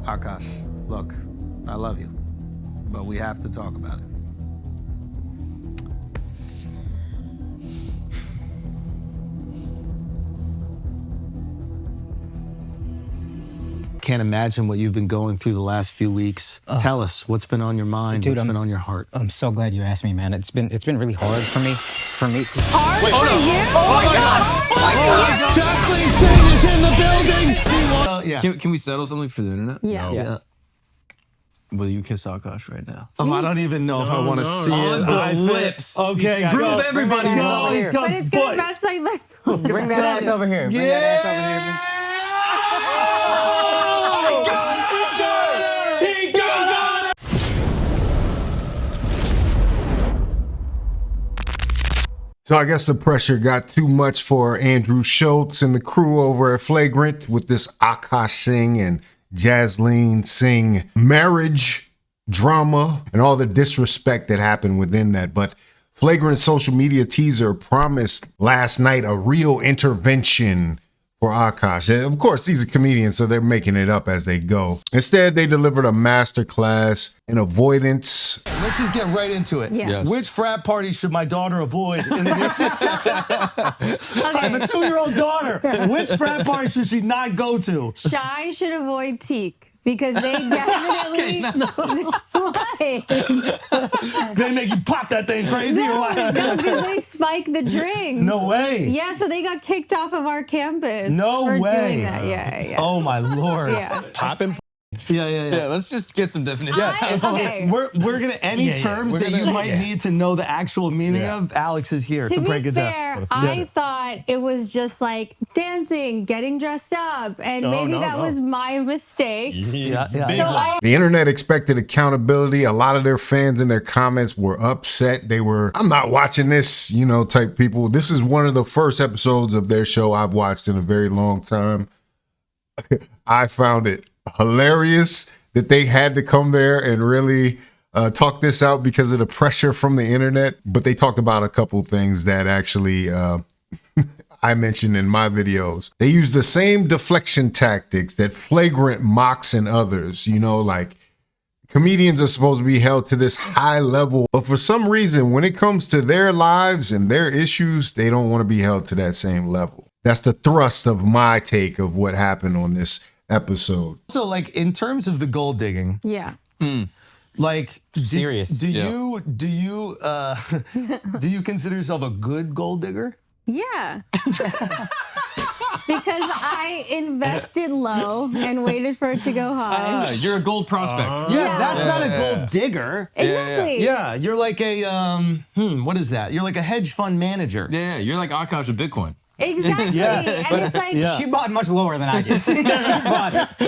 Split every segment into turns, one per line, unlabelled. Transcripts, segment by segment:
Akaash, look, I love you, but we have to talk about it. Can't imagine what you've been going through the last few weeks. Tell us what's been on your mind,
Dude,
what's been on your heart.
I'm so glad you asked me, man. It's been really hard for me.
Hard for you?
Oh my God! Oh my God! Jocelyn Singh is in the building.
Yeah.
Can we settle something for the internet?
Yeah.
Yeah.
Will you kiss Akaash right now?
I don't even know if I want to see
On
it.
the lips.
Okay,
Prove everybody
wrong.
wrong.
But it's gonna mess my life.
Bring that ass over here. Bring that ass over here.
So I guess the pressure got too much for Andrew Schulz and the crew over at Flagrant with this Akaash Singh and Jasleen Singh marriage drama and all the disrespect that happened within that. But Flagrant social media teaser promised last night a real intervention for Akaash. And of course, these are comedians, so they're making it up as they go. Instead, they delivered a masterclass in avoidance.
Let's just get right into it.
Yeah. Yes.
Which frat party should my daughter avoid in the near future? I have a 2-year-old daughter. Which frat party should she not go to?
Shy should avoid Teak because they definitely. Why?
They make you pop that thing crazy or what?
No, because they spike the drink.
No way.
Yeah, so they got kicked off of our campus.
No
for
way.
Doing that. Yeah.
Oh my Lord.
Yeah.
Popping. Yeah.
Let's just get some definition.
Okay.
We're gonna any terms
We're
that
gonna-
you might need to know the actual meaning of. Alex is here to
To
break
be
it
fair,
down.
I thought it was just like dancing, getting dressed up, and maybe that was my mistake.
Yeah.
So I
The internet expected accountability. A lot of their fans in their comments were upset. They were, I'm not watching this, type people. This is one of the first episodes of their show I've watched in a very long time. I found it hilarious that they had to come there and really talk this out because of the pressure from the internet. But they talked about a couple things that actually I mentioned in my videos. They use the same deflection tactics that Flagrant mocks in others, like comedians are supposed to be held to this high level, but for some reason, when it comes to their lives and their issues, they don't want to be held to that same level. That's the thrust of my take of what happened on this episode.
So, like, in terms of the gold digging,
yeah.
like,
Serious.
Do you consider yourself a good gold digger?
Yeah. Because I invested low and waited for it to go high.
You're a gold prospect.
Yeah, that's not a gold digger.
Exactly.
Yeah, you're like a what is that? You're like a hedge fund manager.
Yeah, you're like Akaash with Bitcoin.
Exactly. And it's like,
She bought much lower than I did.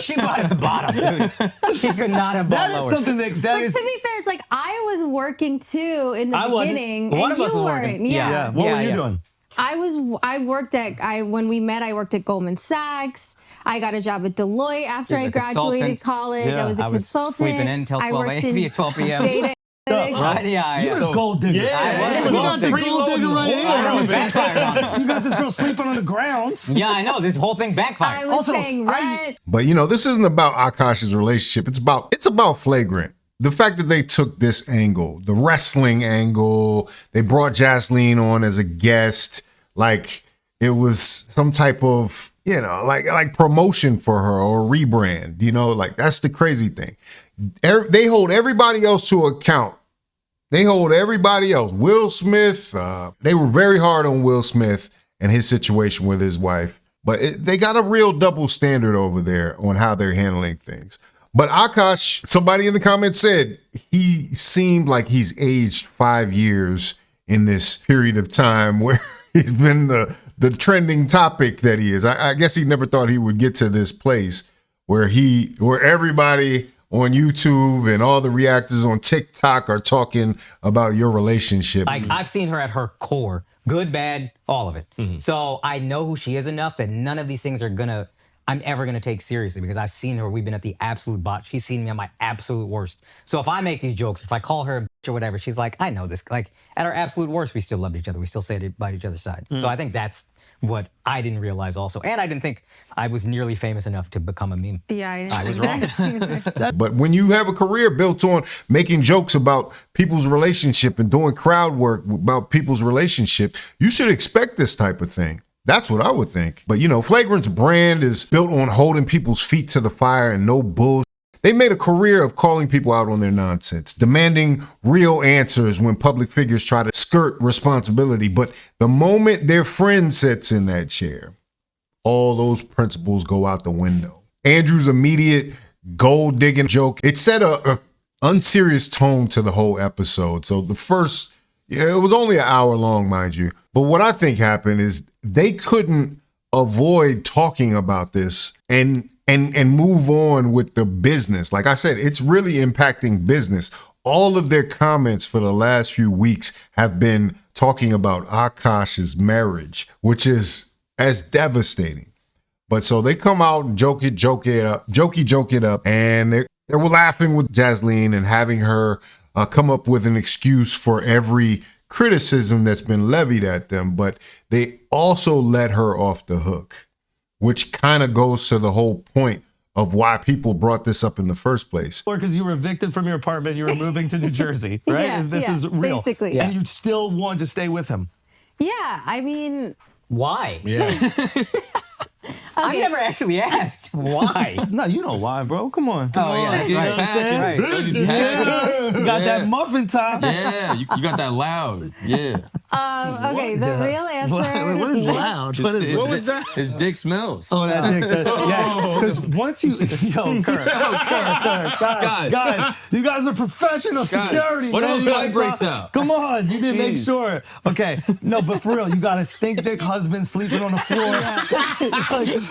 she bought at the bottom, dude. She could not have bought
That is
lower.
something that
but
is.
to be fair, it's like I was working too in the
I wasn't.
beginning,
One
and
of
you
us was
weren't.
working.
Yeah. What were you doing?
When we met, I worked at Goldman Sachs. I got a job at Deloitte after
She was
I
a
graduated
consultant.
college.
Yeah.
I was a
I was
consultant.
sleeping in till
I
12
worked
a.m.
in
12 p.m.
data analytics.
Right? Yeah.
You're a gold digger.
I was
You
a
got the
gold
gold digger right
I know, it
here.
backfired on me.
You got this girl sleeping on the ground.
Yeah, I know. This whole thing
I
backfired.
was
Also,
paying rent.
But this isn't about Akaash's relationship. It's about Flagrant. The fact that they took this angle, the wrestling angle, they brought Jasleen on as a guest, like it was some type of, like promotion for her or rebrand, like that's the crazy thing. They hold everybody else to account. They hold everybody else. Will Smith, they were very hard on Will Smith and his situation with his wife, but they got a real double standard over there on how they're handling things. But Akaash, somebody in the comments said he seemed like he's aged 5 years in this period of time where he's been the trending topic that he is. I guess he never thought he would get to this place where everybody on YouTube and all the reactors on TikTok are talking about your relationship.
Like, I've seen her at her core. Good, bad, all of it. So I know who she is enough that none of these things I'm ever going to take seriously because I've seen her. We've been at the absolute bottom. She's seen me at my absolute worst. So if I make these jokes, if I call her a bitch or whatever, she's like, I know this. Like, at our absolute worst, we still loved each other. We still stayed by each other's side. So I think that's what I didn't realize also. And I didn't think I was nearly famous enough to become a meme.
Yeah,
I was wrong.
But when you have a career built on making jokes about people's relationship and doing crowd work about people's relationship, you should expect this type of thing. That's what I would think. But Flagrant's brand is built on holding people's feet to the fire and no bullshit. They made a career of calling people out on their nonsense, demanding real answers when public figures try to skirt responsibility. But the moment their friend sits in that chair, all those principles go out the window. Andrew's immediate gold digging joke, it set a unserious tone to the whole episode. So the first, it was only an hour long, mind you. But what I think happened is they couldn't avoid talking about this and move on with the business. Like I said, it's really impacting business. All of their comments for the last few weeks have been talking about Akaash's marriage, which is as devastating. But so they come out and joke it up, and they were laughing with Jasleen and having her come up with an excuse for every criticism that's been levied at them. But they also let her off the hook, which kind of goes to the whole point of why people brought this up in the first place.
Or because you were evicted from your apartment, you were moving to New Jersey, right?
Yeah,
This is real.
basically.
And you still want to stay with him.
Yeah, I mean,
Why?
Yeah.
I never actually asked why.
No, you know why, bro. Come on.
Oh, yeah.
You know
Right.
what I'm saying?
Right.
You got that muffin top.
Yeah, you got that loud. Yeah.
okay, the real answer.
What is loud? What is
What was that? His dick smells.
Oh, that dick. Yeah, because once you, Kurt, guys, you guys are professional security.
What
man.
if
You
a fight
guys
breaks
got-
out?
Come on, you didn't make
Jeez.
sure. Okay, no, but for real, you got a stink dick husband sleeping on the floor.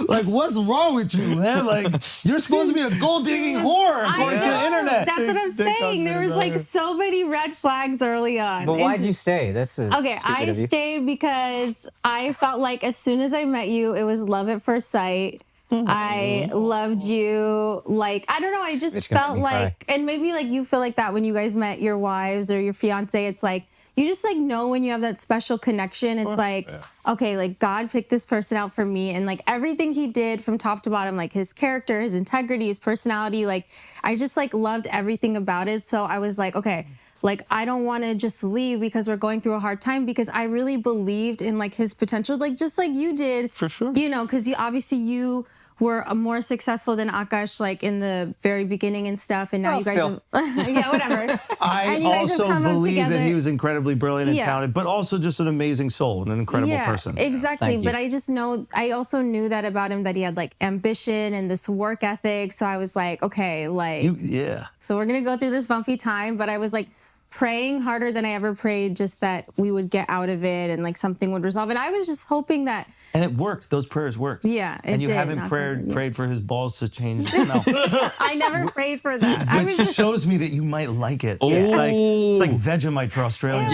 like, what's wrong with you, man? Like, you're supposed to be a gold digging whore according to the internet.
That's what I'm saying. There was like so many red flags early on.
But why'd
And-
you stay? That's
Okay, I stayed because I felt like as soon as I met you, it was love at first sight. I loved you. Like, I don't know. I just
It's gonna
felt
make me
like, and maybe like you feel like that when you guys met your wives or your fiance. It's like, you just like know when you have that special connection. It's like, okay, like God picked this person out for me. And like everything he did from top to bottom, like his character, his integrity, his personality, like I just like loved everything about it. So I was like, okay, like I don't want to just leave because we're going through a hard time, because I really believed in like his potential, like just like you did.
For sure.
You know, because you were more successful than Akaash like in the very beginning and stuff, and now
Well,
you guys
still.
have, yeah, whatever.
I
And you guys have
also
come up
believe that
together.
he was incredibly brilliant and
Yeah.
talented, but also just an amazing soul and an incredible
Yeah,
person.
exactly.
Thank you.
But I also knew that about him, that he had like ambition and this work ethic. So I was like, okay, like,
Yeah.
so we're gonna go through this bumpy time. But I was like praying harder than I ever prayed, just that we would get out of it and like something would resolve. And I was just hoping that,
And it worked. Those prayers worked.
yeah, it
And you
did,
haven't
knock on
prayed
wood, yeah.
prayed for his balls to change the smell.
I never prayed for that. I was
Which
just,
shows me that you might like it. It's like Vegemite for Australians.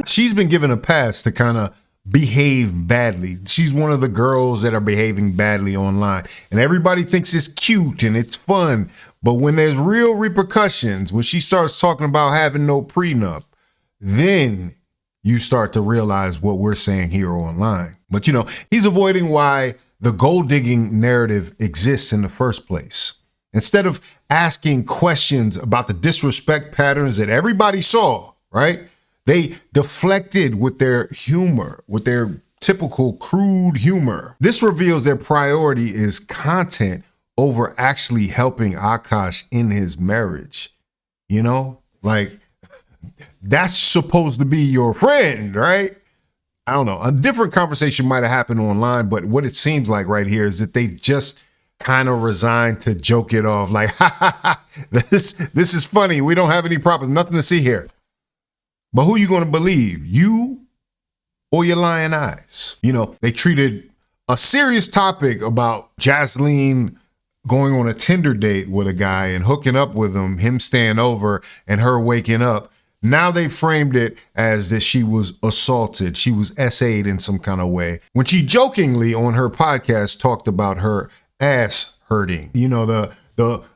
She's been given a pass to kind of behave badly. She's one of the girls that are behaving badly online. And everybody thinks it's cute and it's fun. But when there's real repercussions, when she starts talking about having no prenup, then you start to realize what we're saying here online. But he's avoiding why the gold digging narrative exists in the first place. Instead of asking questions about the disrespect patterns that everybody saw, right? They deflected with their humor, with their typical crude humor. This reveals their priority is content over actually helping Akaash in his marriage. Like that's supposed to be your friend, right? I don't know. A different conversation might have happened online, but what it seems like right here is that they just kind of resigned to joke it off. Like, this is funny. We don't have any problems. Nothing to see here. But who you going to believe? You or your lying eyes? They treated a serious topic about Jasleen going on a Tinder date with a guy and hooking up with him staying over and her waking up. Now they framed it as that she was assaulted. She was SA'd in some kind of way. When she jokingly on her podcast talked about her ass hurting. The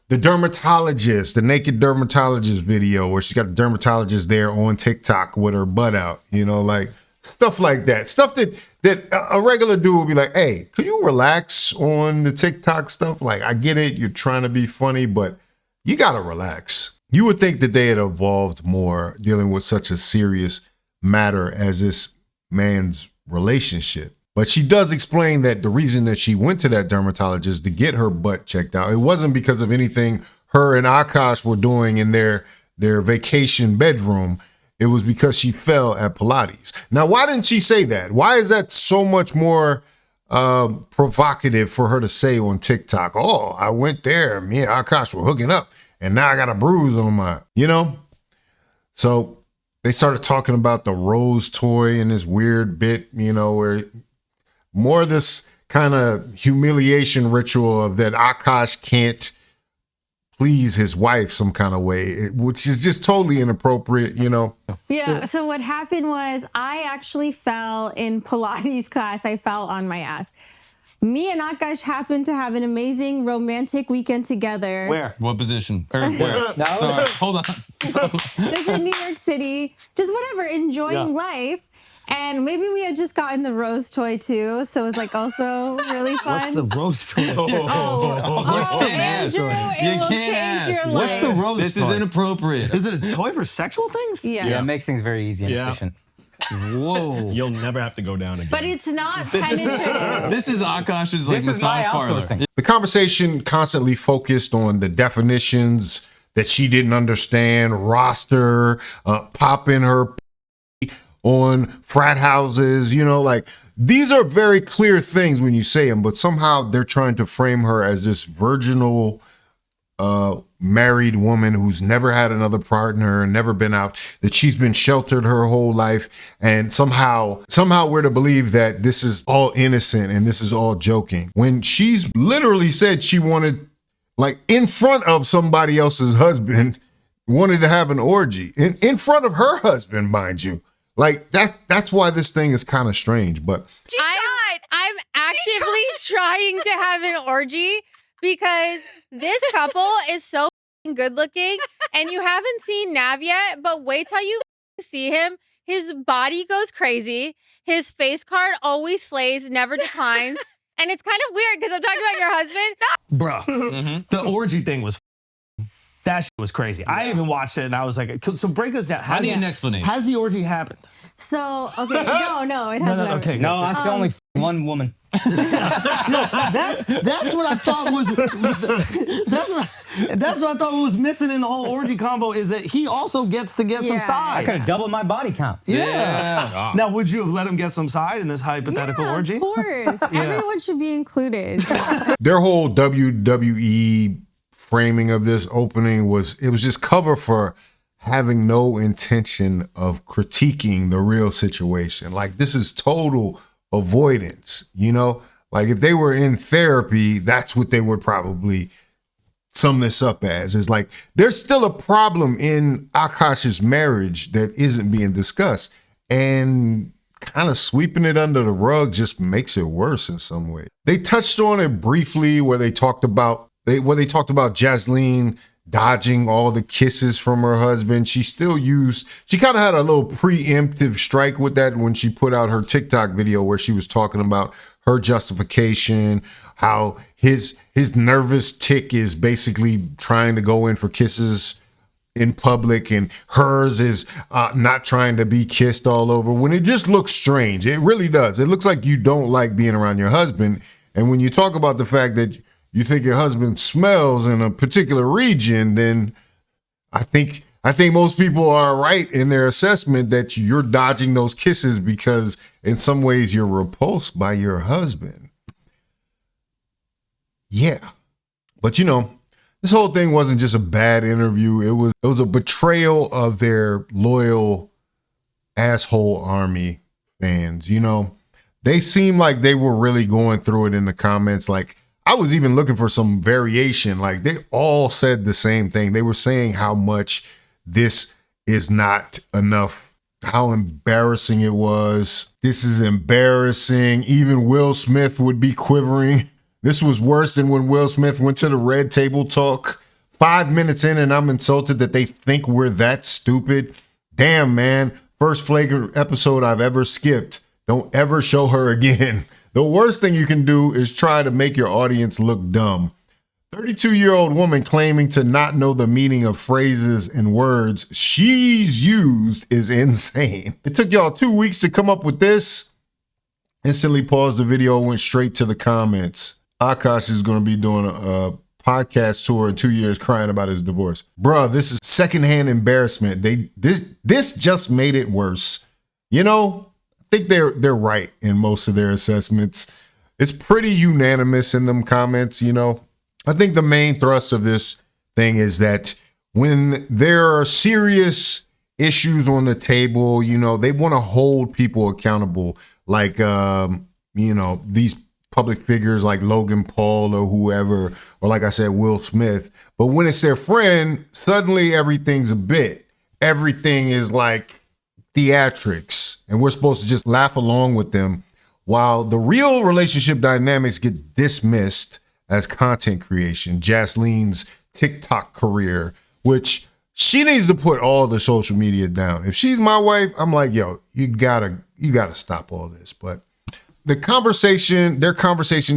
the dermatologist, the naked dermatologist video where she's got the dermatologist there on TikTok with her butt out, you know, like stuff like that. Stuff that a regular dude would be like, hey, could you relax on the TikTok stuff? Like, I get it, you're trying to be funny, but you gotta relax. You would think that they had evolved more dealing with such a serious matter as this man's relationship. But she does explain that the reason that she went to that dermatologist to get her butt checked out, it wasn't because of anything her and Akaash were doing in their vacation bedroom. It was because she fell at Pilates. Now, why didn't she say that? Why is that so much more provocative for her to say on TikTok? Oh, I went there, me and Akaash were hooking up, and now I got a bruise on my, you know? So they started talking about the rose toy and this weird bit, you know, where more of this kind of humiliation ritual of that Akaash can't please his wife some kind of way, which is just totally inappropriate, you know?
Yeah. So what happened was I actually fell in Pilates class. I fell on my ass. Me and Akaash happened to have an amazing romantic weekend together.
Where?
What position? Or where? Sorry, hold on.
This is in New York City. Just whatever, enjoying life. And maybe we had just gotten the rose toy too, so it was like also really fun.
What's the rose toy?
Andrew, it will change your life.
What's the rose
This
toy?
is inappropriate.
Is it a toy for sexual things?
Yeah, it makes things very easy and efficient.
Whoa.
You'll never have to go down again.
But it's not penetrative.
This is Akaash's like
This is my
massage parlor.
outsourcing.
The conversation constantly focused on the definitions that she didn't understand, roster, popping her on frat houses, you know, like these are very clear things when you say them, but somehow they're trying to frame her as this virginal married woman who's never had another partner, never been out, that she's been sheltered her whole life. And somehow we're to believe that this is all innocent and this is all joking. When she's literally said she wanted, like in front of somebody else's husband, wanted to have an orgy in front of her husband, mind you. Like that's why this thing is kind of strange, but
I'm actively trying to have an orgy because this couple is so good looking and you haven't seen Nav yet, but wait till you see him. His body goes crazy. His face card always slays, never declines. And it's kind of weird because I'm talking about your husband.
Bro, the orgy thing was that shit was crazy. I even watched it and I was like, so break us down.
I need an explanation.
Has the orgy happened?
So, okay, no, it hasn't.
Okay.
No, I still only one woman.
That's what I thought was that's what I thought was missing in the whole orgy combo is that he also gets to get some
Yeah.
side.
I could have doubled my body count.
Yeah. Now, would you have let him get some side in this hypothetical
Yeah,
orgy?
of course. Everyone should be included.
their whole WWE framing of this opening was just cover for having no intention of critiquing the real situation. Like this is total avoidance, you know? Like if they were in therapy, that's what they would probably sum this up as. Is like there's still a problem in Akaash's marriage that isn't being discussed, and kind of sweeping it under the rug just makes it worse in some way. They touched on it briefly where they talked about Jasleen dodging all the kisses from her husband. She kind of had a little preemptive strike with that when she put out her TikTok video where she was talking about her justification, how his nervous tick is basically trying to go in for kisses in public and hers is not trying to be kissed all over, when it just looks strange. It really does. It looks like you don't like being around your husband. And when you talk about the fact that you think your husband smells in a particular region, then I think most people are right in their assessment that you're dodging those kisses because in some ways you're repulsed by your husband. Yeah. But you know, this whole thing wasn't just a bad interview. It was a betrayal of their loyal asshole army fans. You know, they seemed like they were really going through it in the comments. Like, I was even looking for some variation. Like they all said the same thing. They were saying how much this is not enough, how embarrassing it was. This is embarrassing. Even Will Smith would be quivering This was worse than when Will Smith went to the Red Table Talk. 5 minutes in and I'm insulted that they think we're that stupid. Damn, man. First Flagrant episode I've ever skipped. Don't ever show her again. The worst thing you can do is try to make your audience look dumb. 32-year-old woman claiming to not know the meaning of phrases and words she's used is insane. It took y'all 2 weeks to come up with this. Instantly paused the video, went straight to the comments. Akaash is going to be doing a podcast tour in 2 years crying about his divorce. Bruh, this is secondhand embarrassment. This just made it worse. You know, I think they're right in most of their assessments. It's pretty unanimous in them comments, you know. I think the main thrust of this thing is that when there are serious issues on the table, you know, they want to hold people accountable, like, you know, these public figures like Logan Paul or whoever, or like I said, Will Smith. But when it's their friend, suddenly everything's a bit. Everything is like theatrics, and we're supposed to just laugh along with them while the real relationship dynamics get dismissed as content creation. Jaslene's TikTok career, which she needs to put all the social media down. If she's my wife, I'm like, yo, you gotta stop all this. But their conversation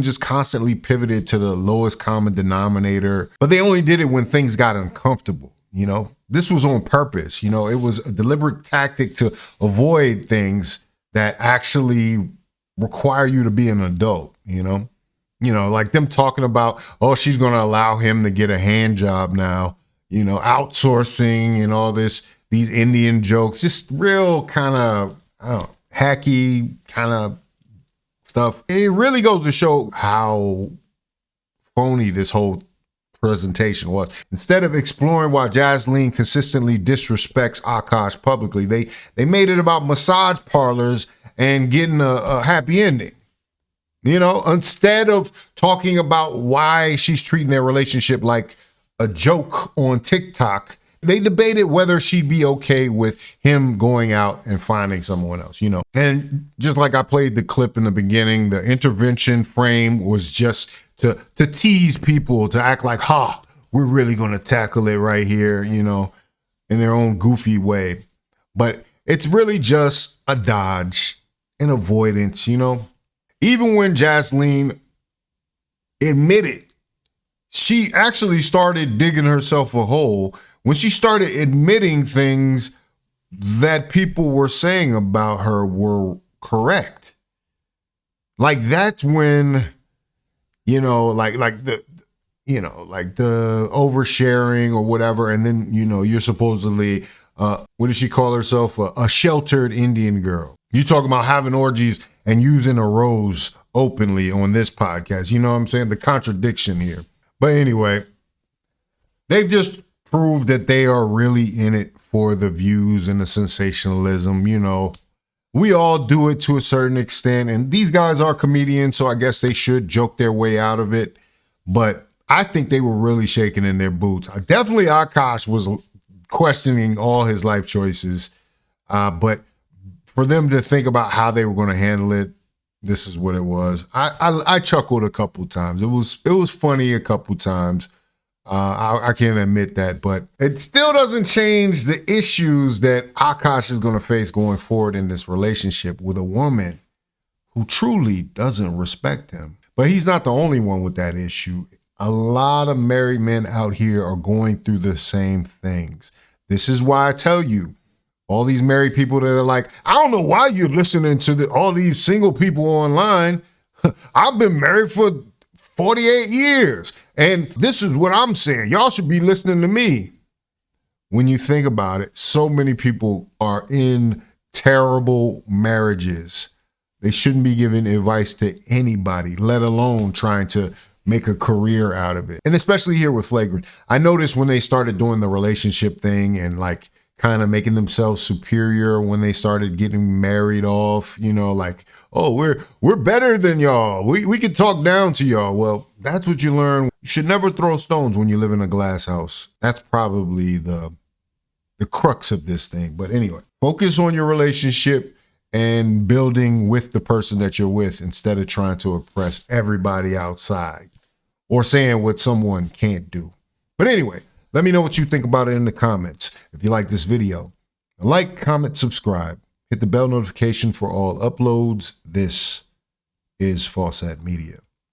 just constantly pivoted to the lowest common denominator, but they only did it when things got uncomfortable. You know, this was on purpose. You know, it was a deliberate tactic to avoid things that actually require you to be an adult, you know? You know, like them talking about, oh, she's going to allow him to get a hand job now, you know, outsourcing and all this, these Indian jokes, just real kind of, I don't know, hacky kind of stuff. It really goes to show how phony this whole presentation was. Instead of exploring why Jaslene consistently disrespects Akaash publicly, they made it about massage parlors and getting a happy ending. You know, instead of talking about why she's treating their relationship like a joke on TikTok, they debated whether she'd be okay with him going out and finding someone else, you know. And just like I played the clip in the beginning, the intervention frame was just to tease people, to act like, we're really going to tackle it right here, you know, in their own goofy way. But it's really just a dodge, an avoidance, you know. Even when Jaslene admitted, she actually started digging herself a hole when she started admitting things that people were saying about her were correct. Like that's when, you know, like the oversharing or whatever. And then, you know, you're supposedly, what did she call herself? A sheltered Indian girl. You talking about having orgies and using a rose openly on this podcast. You know what I'm saying? The contradiction here. But anyway, they've just proved that they are really in it for the views and the sensationalism. You know, we all do it to a certain extent, and these guys are comedians, so I guess they should joke their way out of it. But I think they were really shaking in their boots. Definitely Akaash was questioning all his life choices, but for them to think about how they were going to handle it, this is what it was. I chuckled a couple times. It was funny a couple times. I can't admit that, but it still doesn't change the issues that Akaash is going to face going forward in this relationship with a woman who truly doesn't respect him. But he's not the only one with that issue. A lot of married men out here are going through the same things. This is why I tell you, all these married people that are like, I don't know why you're listening to all these single people online. I've been married for 48 years. And this is what I'm saying. Y'all should be listening to me. When you think about it, so many people are in terrible marriages. They shouldn't be giving advice to anybody, let alone trying to make a career out of it. And especially here with Flagrant. I noticed when they started doing the relationship thing and like kind of making themselves superior when they started getting married off, you know, like, oh, we're better than y'all. We could talk down to y'all. Well, that's what you learn. You should never throw stones when you live in a glass house. That's probably the crux of this thing. But anyway, focus on your relationship and building with the person that you're with instead of trying to oppress everybody outside or saying what someone can't do. But anyway, let me know what you think about it in the comments. If you like this video, like, comment, subscribe, hit the bell notification for all uploads. This is Faucette Media.